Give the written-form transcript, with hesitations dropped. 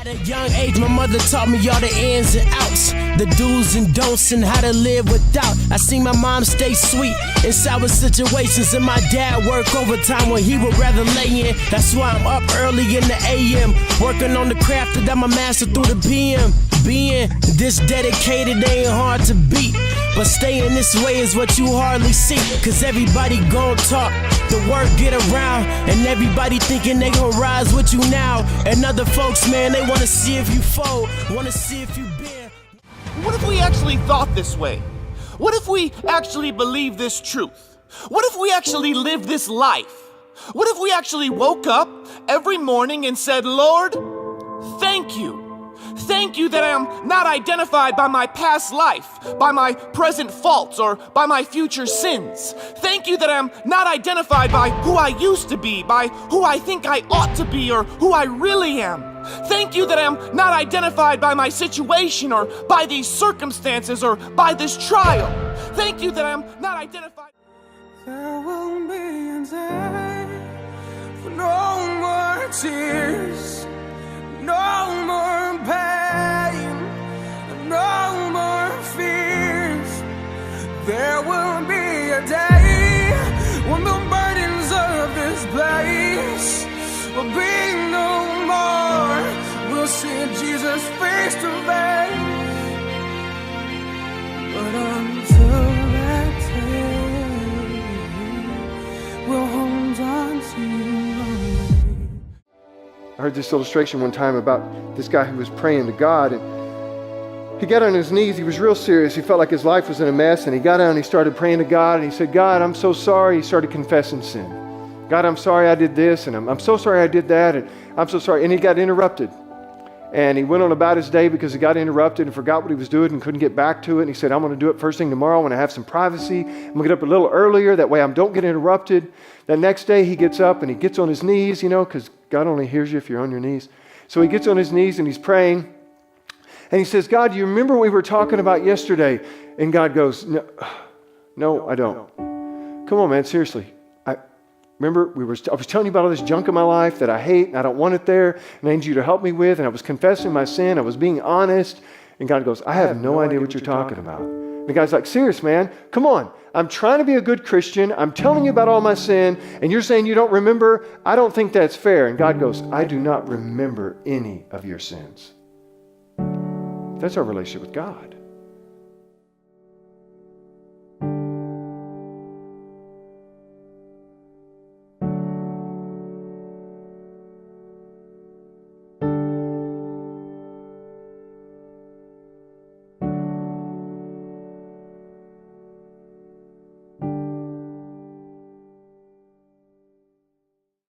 At a young age, my mother taught me all the ins and outs, the do's and don'ts, and how to live without. I seen my mom stay sweet in sour situations, and my dad work overtime when he would rather lay in. That's why I'm up early in the AM, working on the craft that I'm a master through the PM. Being this dedicated ain't hard to beat, but staying this way is what you hardly see. Cause everybody gon' talk, the word get around, and everybody thinking they gon' rise with you now. And other folks, man, they wanna see if you fold, wanna see if you bend. What if we actually thought this way? What if we actually believed this truth? What if we actually lived this life? What if we actually woke up every morning and said, Lord, thank you. Thank you that I am not identified by my past life, by my present faults, or by my future sins. Thank you that I am not identified by who I used to be, by who I think I ought to be, or who I really am. Thank you that I am not identified by my situation, or by these circumstances, or by this trial. Thank you that I am not identified. There will be a day for no more tears, no more pain, no more fears. There will be a day when the burdens of this place will be no more. We'll see Jesus face to face. But until that day, we'll hold on to you. I heard this illustration one time about this guy who was praying to God, and he got on his knees. He was real serious. He felt like his life was in a mess, and he got down and he started praying to God, and he said, God, I'm so sorry. He started confessing sin. God, I'm sorry I did this, and I'm so sorry I did that, and I'm so sorry. And he got interrupted. And he went on about his day because he got interrupted and forgot what he was doing and couldn't get back to it. And he said, I'm going to do it first thing tomorrow when I have some privacy. I'm going to get up a little earlier. That way I don't get interrupted. That next day he gets up and he gets on his knees, because God only hears you if you're on your knees. So he gets on his knees and he's praying. And he says, God, do you remember what we were talking about yesterday? And God goes, no, I don't. Come on, man, seriously. Remember, I was telling you about all this junk in my life that I hate and I don't want it there, and I need you to help me with, and I was confessing my sin, I was being honest, and God goes, I have no idea what you're talking about. And the guy's like, serious, man, come on. I'm trying to be a good Christian. I'm telling you about all my sin, and you're saying you don't remember? I don't think that's fair. And God goes, I do not remember any of your sins. That's our relationship with God.